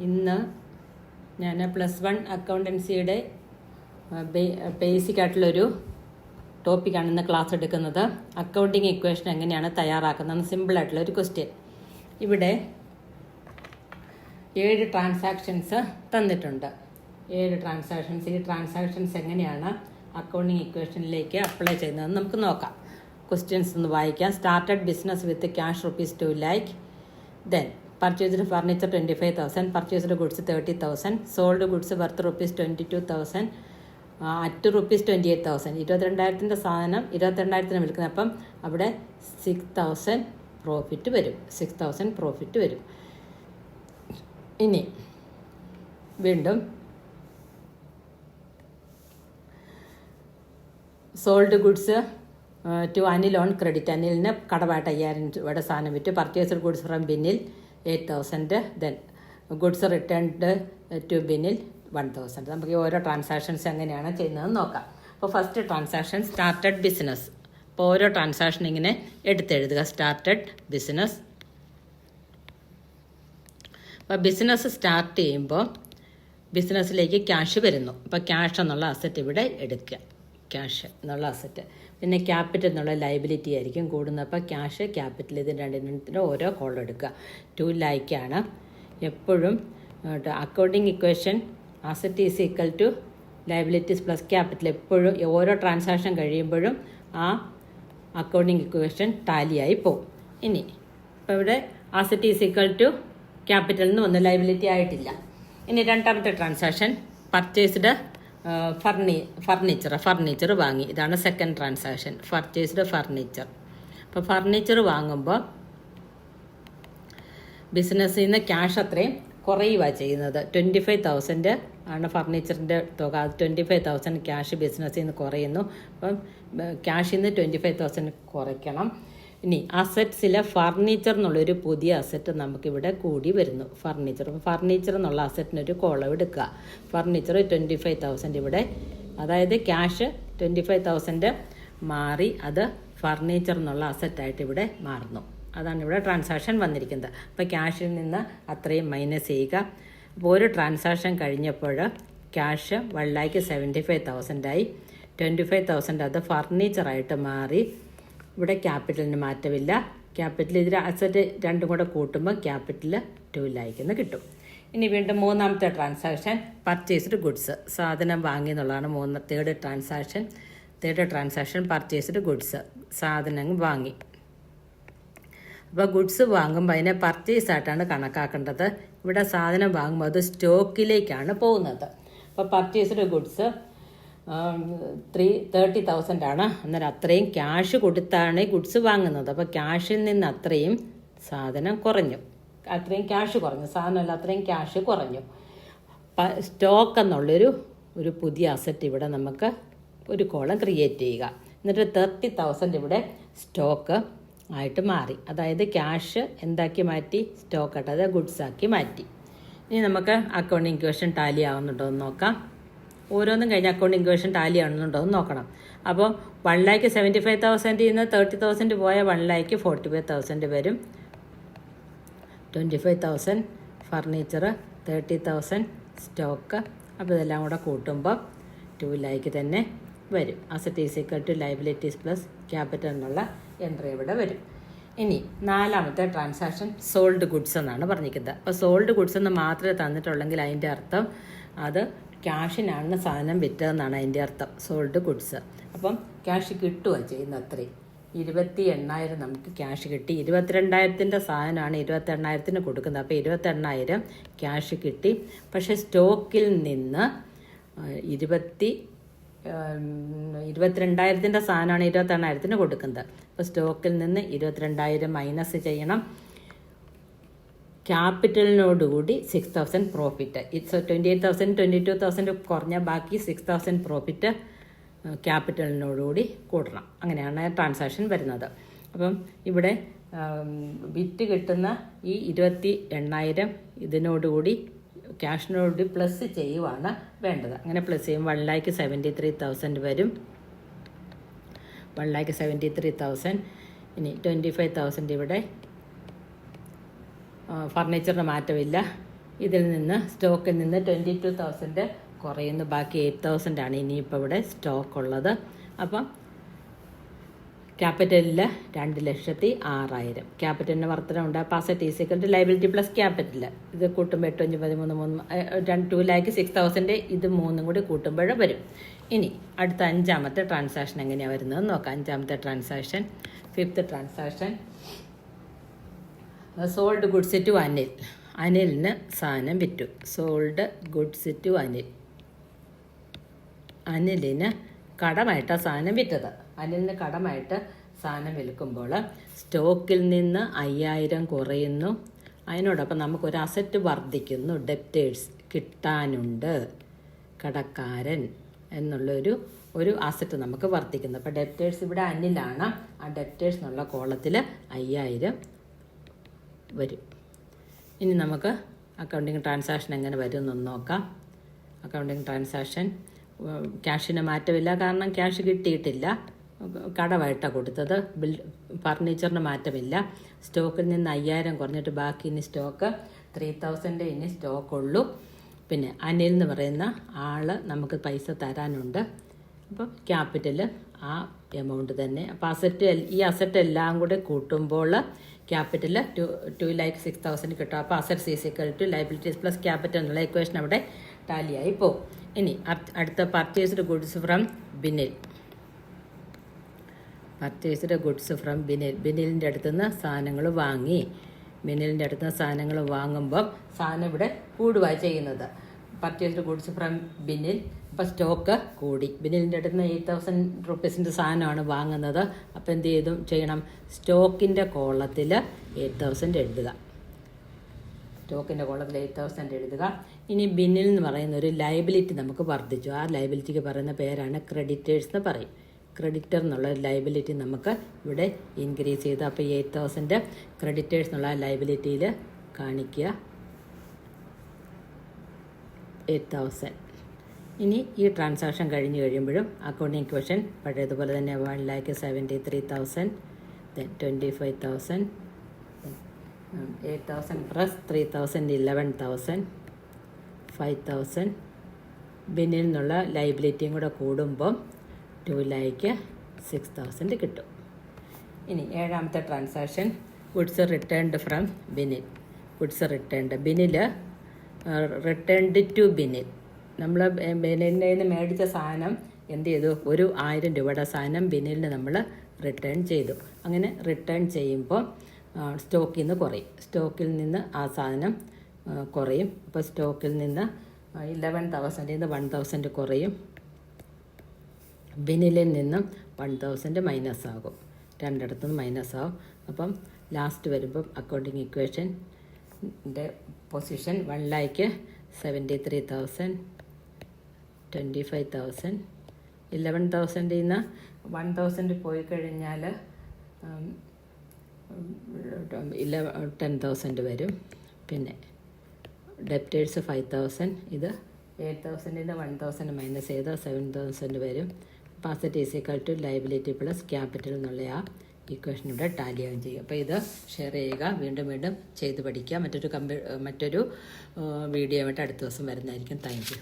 ഇന്ന് ഞാൻ +1 അക്കൗണ്ടൻസിയുടെ ബേസിക് ആയിട്ടുള്ളൊരു ടോപ്പിക്കാണ് ഇന്ന് ക്ലാസ് എടുക്കുന്നത്. അക്കൗണ്ടിങ് ഇക്വേഷൻ എങ്ങനെയാണ് തയ്യാറാക്കുന്നതെന്ന് സിമ്പിളായിട്ടുള്ളൊരു ക്വസ്റ്റ്യൻ. ഇവിടെ 7 ട്രാൻസാക്ഷൻസ് തന്നിട്ടുണ്ട്. 7 ട്രാൻസാക്ഷൻസ്. ഈ ട്രാൻസാക്ഷൻസ് എങ്ങനെയാണ് അക്കൗണ്ടിങ് ഇക്വേഷനിലേക്ക് അപ്ലൈ ചെയ്യുന്നതെന്ന് നമുക്ക് നോക്കാം. ക്വസ്റ്റ്യൻസ് ഒന്ന് വായിക്കാം. Started business with cash ₹2 lakh. Then purchased furniture 25,000, purchased goods 30,000, sold goods worth ₹22,000 at ₹28,000. 22,000 സാധനം 22,000 വിൽക്കുന്നത്. അപ്പം അവിടെ 6,000 പ്രോഫിറ്റ് വരും. 6,000 പ്രോഫിറ്റ് വരും. ഇനി വീണ്ടും sold goods to Anil on credit. അനിലിന് കടമായിട്ട് 5,000 രൂപയുടെ സാധനം വിറ്റ്. Purchased goods from Binil 8,000. Then goods returned to Binil 1,000. നമുക്ക് ഈ ഓരോ ട്രാൻസാക്ഷൻസ് എങ്ങനെയാണ് ചെയ്യുന്നതെന്ന് നോക്കാം. അപ്പോൾ ഫസ്റ്റ് ട്രാൻസാക്ഷൻ സ്റ്റാർട്ടഡ് ബിസിനസ്. അപ്പോൾ ഓരോ ട്രാൻസാക്ഷൻ ഇങ്ങനെ എടുത്തെഴുതുക. Started business. അപ്പോൾ ബിസിനസ് സ്റ്റാർട്ട് ചെയ്യുമ്പോൾ ബിസിനസ്സിലേക്ക് ക്യാഷ് വരുന്നു. അപ്പോൾ ക്യാഷ് എന്നുള്ള അസറ്റ് ഇവിടെ എടുക്കുക. ക്യാഷ് എന്നുള്ള അസറ്റ്. പിന്നെ ക്യാപിറ്റൽ എന്നുള്ള ലൈബിലിറ്റി ആയിരിക്കും കൂടുന്നത്. അപ്പോൾ ക്യാഷ്, ക്യാപിറ്റൽ, ഇത് രണ്ടിനും ഓരോ കോളം എടുക്കുക. 2 lakh ആണ് എപ്പോഴും. Accounting equation asset is equal to liabilities plus capital. എപ്പോഴും ഓരോ ട്രാൻസാക്ഷൻ കഴിയുമ്പോഴും ആ അക്കൗണ്ടിങ് ഇക്വേഷൻ ടാലിയായി പോകും. ഇനി ഇപ്പോൾ ഇവിടെ asset is equal to capital എന്ന് വന്ന് ലൈബിലിറ്റി ആയിട്ടില്ല. ഇനി രണ്ടാമത്തെ ട്രാൻസാക്ഷൻ പർച്ചേസ്ഡ് ഫർണിച്ചർ വാങ്ങി. ഇതാണ് സെക്കൻഡ് ട്രാൻസാക്ഷൻ. Purchased furniture. അപ്പോൾ ഫർണിച്ചർ വാങ്ങുമ്പോൾ ബിസിനസ്സിൽ നിന്ന് ക്യാഷ് അത്രയും കുറയുകയാണ് ചെയ്യുന്നത്. 25,000 ആണ് ഫർണിച്ചറിൻ്റെ തുക. 25,000 ക്യാഷ് ബിസിനസ്സിൽ നിന്ന് കുറയുന്നു. അപ്പം ക്യാഷിൽ നിന്ന് 25,000 കുറയ്ക്കണം. ഇനി അസറ്റ്സിലെ ഫർണിച്ചർ എന്നുള്ളൊരു പുതിയ അസറ്റ് നമുക്കിവിടെ കൂടി വരുന്നു. ഫർണിച്ചർ. അപ്പോൾ ഫർണിച്ചർ എന്നുള്ള അസറ്റിനൊരു കോളം എടുക്കുക. ഫർണിച്ചർ 25,000 ഇവിടെ, അതായത് ക്യാഷ് 25,000 മാറി അത് ഫർണിച്ചർ എന്നുള്ള അസറ്റായിട്ട് ഇവിടെ മാറുന്നു. അതാണ് ഇവിടെ ട്രാൻസാക്ഷൻ വന്നിരിക്കുന്നത്. അപ്പോൾ ക്യാഷിൽ നിന്ന് അത്രയും മൈനസ് ചെയ്യുക. അപ്പോൾ ഒരു ട്രാൻസാക്ഷൻ കഴിഞ്ഞപ്പോൾ ക്യാഷ് 1,75,000 ആയി. 25,000 അത് ഫർണിച്ചറായിട്ട് മാറി. ഇവിടെ ക്യാപിറ്റലിന് മാറ്റമില്ല. ക്യാപിറ്റൽ ഇതിൽ അസറ്റ് രണ്ടും കൂടെ കൂട്ടുമ്പോൾ ക്യാപിറ്റൽ 2 lakh എന്ന് കിട്ടും. ഇനി വീണ്ടും മൂന്നാമത്തെ ട്രാൻസാക്ഷൻ പർച്ചേസ്ഡ് ഗുഡ്സ്. സാധനം വാങ്ങി എന്നുള്ളതാണ് തേർഡ് ട്രാൻസാക്ഷൻ പർച്ചേസ്ഡ് ഗുഡ്സ്. സാധനം വാങ്ങി. അപ്പോൾ ഗുഡ്സ് വാങ്ങുമ്പോൾ അതിനെ പർച്ചേസ് ആയിട്ടാണ് കണക്കാക്കേണ്ടത്. ഇവിടെ സാധനം വാങ്ങുമ്പോൾ അത് സ്റ്റോക്കിലേക്കാണ് പോകുന്നത്. അപ്പോൾ പർച്ചേസ്ഡ് ഗുഡ്സ് 30,000 ആണ്. അന്നേരം അത്രയും ക്യാഷ് കൊടുത്താണ് ഗുഡ്സ് വാങ്ങുന്നത്. അപ്പോൾ ക്യാഷിൽ നിന്ന് അത്രയും സാധനം കുറഞ്ഞു. അത്രയും കുറഞ്ഞു. സാധനമല്ല, അത്രയും ക്യാഷ് കുറഞ്ഞു. സ്റ്റോക്ക് എന്നുള്ളൊരു പുതിയ അസറ്റ് ഇവിടെ നമുക്ക് ഒരു കോളം ക്രിയേറ്റ് ചെയ്യുക. എന്നിട്ട് 30,000 ഇവിടെ സ്റ്റോക്ക് ആയിട്ട് മാറി. അതായത് ക്യാഷ് എന്താക്കി മാറ്റി? സ്റ്റോക്ക് ആയിട്ട്, അതായത് ഗുഡ്സ് ആക്കി മാറ്റി. ഇനി നമുക്ക് അക്കൗണ്ടിങ് ഇക്വേഷൻ ടാലി ആവുന്നുണ്ടോ എന്ന് നോക്കാം. ഓരോന്നും കഴിഞ്ഞ് അക്കൗണ്ടിങ് ഇക്വേഷൻ ടാലി ആവുന്നുണ്ടോ എന്ന് നോക്കണം. അപ്പോൾ 1,75,000 നിന്ന് 30,000 പോയാൽ 1,45,000 വരും. 25,000 ഫർണിച്ചർ, 30,000 സ്റ്റോക്ക്. അപ്പോൾ ഇതെല്ലാം കൂടെ കൂട്ടുമ്പോൾ 2 lakh തന്നെ വരും. Asset is equal to liabilities plus capital എന്നുള്ള എൻട്രി ഇവിടെ വരും. ഇനി നാലാമത്തെ ട്രാൻസാക്ഷൻ സോൾഡ് ഗുഡ്സ് എന്നാണ് പറഞ്ഞിരിക്കുന്നത്. അപ്പോൾ സോൾഡ് ഗുഡ്സ് എന്ന് മാത്രമേ തന്നിട്ടുള്ളെങ്കിൽ അതിൻ്റെ അർത്ഥം അത് ക്യാഷിനാണ് സാധനം വിറ്റതെന്നാണ് അതിൻ്റെ അർത്ഥം. Sold goods. അപ്പം ക്യാഷ് കിട്ടുക ചെയ്യുന്ന അത്രയും 28,000 നമുക്ക് ക്യാഷ് കിട്ടി. 22,000 സാധനമാണ് 28,000 കൊടുക്കുന്നത്. അപ്പോൾ 28,000 ക്യാഷ് കിട്ടി. പക്ഷേ സ്റ്റോക്കിൽ നിന്ന് 22,000 സാധനമാണ് 28,000 കൊടുക്കുന്നത്. അപ്പോൾ സ്റ്റോക്കിൽ നിന്ന് 22,000 മൈനസ് ചെയ്യണം. ക്യാപിറ്റലിനോടുകൂടി 6,000 പ്രോഫിറ്റ്. 28,000 22,000 കുറഞ്ഞ ബാക്കി 6,000 പ്രോഫിറ്റ് ക്യാപിറ്റലിനോടുകൂടി കൂട്ടണം. അങ്ങനെയാണ് ട്രാൻസാക്ഷൻ വരുന്നത്. അപ്പം ഇവിടെ വിറ്റ് കിട്ടുന്ന ഈ 28,000 ഇതിനോടുകൂടി ക്യാഷിനോടുകൂടി പ്ലസ് ചെയ്യുവാണ് വേണ്ടത്. അങ്ങനെ പ്ലസ് ചെയ്യും 1,73,000 വരും. 1,73,000. ഇനി 25,000 ഇവിടെ ഫർണിച്ചറിന് മാറ്റമില്ല. ഇതിൽ നിന്ന് സ്റ്റോക്കിൽ നിന്ന് 22,000 കുറയുന്നു. ബാക്കി 8,000 ആണ് ഇനിയിപ്പോൾ ഇവിടെ സ്റ്റോക്ക് ഉള്ളത്. അപ്പം ക്യാപിറ്റലിൽ 2,06,000. ക്യാപിറ്റലിന് വർധനമുണ്ട്. അപ്പോൾ asset is equal to liability plus capital. ഇത് കൂട്ടുമ്പോൾ 8, 5, 13, 2,06,000 ഇത് മൂന്നും കൂടി കൂട്ടുമ്പോൾ വരും. ഇനി അടുത്ത 5ാമത്തെ ട്രാൻസാക്ഷൻ എങ്ങനെയാണ് വരുന്നത് നോക്കാം. 5ാമത്തെ transaction, 5th transaction, sold goods to Anil. അനിലിന് സാധനം വിറ്റു. Sold goods to Anil. അനിലിന് കടമായിട്ടാണ് സാധനം വിറ്റത്. അനിലിന് കടമായിട്ട് സാധനം വിൽക്കുമ്പോൾ സ്റ്റോക്കിൽ നിന്ന് 5,000 കുറയുന്നു. അതിനോടൊപ്പം നമുക്കൊരു അസറ്റ് വർദ്ധിക്കുന്നു. ഡെപ്റ്റേഴ്സ് കിട്ടാനുണ്ട്, കടക്കാരൻ ഒരു അസറ്റ് നമുക്ക് വർദ്ധിക്കുന്നു. അപ്പോൾ ഡെപ്റ്റേഴ്സ് ഇവിടെ അനിലാണ്. ആ ഡെപ്റ്റേഴ്സ് എന്നുള്ള കോളത്തിൽ 5,000 വരും. ഇനി നമുക്ക് അക്കൗണ്ടിങ് ട്രാൻസാക്ഷൻ എങ്ങനെ വരും എന്നൊന്ന് നോക്കാം. അക്കൗണ്ടിങ് ട്രാൻസാക്ഷൻ ക്യാഷിന് മാറ്റമില്ല, കാരണം ക്യാഷ് കിട്ടിയിട്ടില്ല, കടമായിട്ടാണ് കൊടുത്തത്. ഫർണിച്ചറിന് മാറ്റമില്ല. സ്റ്റോക്കിൽ നിന്ന് 5,000 കുറഞ്ഞിട്ട് ബാക്കി ഇനി സ്റ്റോക്ക് 3,000 ഇനി സ്റ്റോക്കുള്ളൂ. പിന്നെ അനിൽ എന്ന് പറയുന്ന ആൾ നമുക്ക് പൈസ തരാനുണ്ട്. അപ്പം ക്യാപിറ്റൽ ആ എമൗണ്ട് തന്നെ. അപ്പോൾ ഈ അസറ്റ് എല്ലാം കൂടെ കൂട്ടുമ്പോൾ ക്യാപിറ്റൽ 2,06,000 കിട്ടും. അപ്പോൾ assets is equal to liabilities plus capital എന്നുള്ള ഇക്വേഷൻ അവിടെ ടാലിയായി പോകും. ഇനി അടുത്ത purchased goods from Binil. Purchased goods from Binil. ബിനിലിൻ്റെ അടുത്തുനിന്ന് സാധനങ്ങൾ വാങ്ങി. ബിനിലിൻ്റെ അടുത്തുനിന്ന് സാധനങ്ങൾ വാങ്ങുമ്പം സാധനം ഇവിടെ കൂടുകയാണ് ചെയ്യുന്നത്. Purchased goods from Binil. അപ്പോൾ സ്റ്റോക്ക് കൂടി. ബിനിലിൻ്റെ അടുത്തുനിന്ന് 8,000 റുപ്പീസിൻ്റെ സാധനമാണ് വാങ്ങുന്നത്. അപ്പോൾ എന്ത് ചെയ്യണം? സ്റ്റോക്കിൻ്റെ കോളത്തിൽ 8,000 എഴുതുക. സ്റ്റോക്കിൻ്റെ കോളത്തിൽ 8,000 എഴുതുക. ഇനി ബിനിൽ എന്ന് പറയുന്ന ഒരു ലയബിലിറ്റി നമുക്ക് വർദ്ധിച്ചു. ആ ലയബിലിറ്റിക്ക് പറയുന്ന പേരാണ് ക്രെഡിറ്റേഴ്സ് എന്ന് പറയും. ക്രെഡിറ്റർ എന്നുള്ള ലയബിലിറ്റി നമുക്ക് ഇവിടെ ഇൻക്രീസ് ചെയ്തു. അപ്പോൾ 8,000 ക്രെഡിറ്റേഴ്സ് എന്നുള്ള ലയബിലിറ്റിയിൽ കാണിക്കുക. 8,000. ഇനി ഈ ട്രാൻസാക്ഷൻ കഴിഞ്ഞ് കഴിയുമ്പോഴും അക്കൗണ്ടിങ് ഇക്വേഷൻ പഴയതുപോലെ തന്നെ 1,73,000, then 25,000, 8,000 പ്ലസ് 3,000 11,000, 5,000. ബിന്നിൽ നിന്നുള്ള ലൈബിലിറ്റിയും കൂടെ കൂടുമ്പം 2,06,000 കിട്ടും. ഇനി 7ാമത്തെ transaction, goods returned from Binil. Goods returned. Binil returned to Binil. നമ്മൾ ബിനിലിൻ്റെ നിന്ന് മേടിച്ച സാധനം എന്ത് ചെയ്തു? 1,000 രൂപയുടെ സാധനം ബിനിലിന് നമ്മൾ റിട്ടേൺ ചെയ്തു. അങ്ങനെ റിട്ടേൺ ചെയ്യുമ്പോൾ സ്റ്റോക്കിൽ നിന്ന് കുറയും. സ്റ്റോക്കിൽ നിന്ന് ആ സാധനം കുറയും. അപ്പോൾ സ്റ്റോക്കിൽ നിന്ന് 11,000 1,000 കുറയും. ബിനിലിൽ നിന്നും 1,000 മൈനസ് ആകും. രണ്ടിടത്തുനിന്ന് മൈനസ് ആകും. അപ്പം ലാസ്റ്റ് വരുമ്പം അക്കൗണ്ടിങ് ഇക്വേഷൻ്റെ പൊസിഷൻ 1,73,000, 25,000, 11,000 നിന്ന് 1,000 പോയി കഴിഞ്ഞാൽ 10,000 വരും. പിന്നെ ഡെപ്റ്റേഴ്സ് 5,000. ഇത് 8,000 നിന്ന് 1,000 മൈനസ് ചെയ്താൽ 7,000 വരും. Asset is equal to liability plus capital എന്നുള്ള ആ ഇക്വേഷൻ ഇവിടെ ടാലിയാകും ചെയ്യും. അപ്പോൾ ഇത് ഷെയർ ചെയ്യുക, വീണ്ടും വീണ്ടും ചെയ്ത് പഠിക്കുക. മറ്റൊരു വീഡിയോ ആയിട്ട് അടുത്ത ദിവസം വരുന്നതായിരിക്കും. Thank you.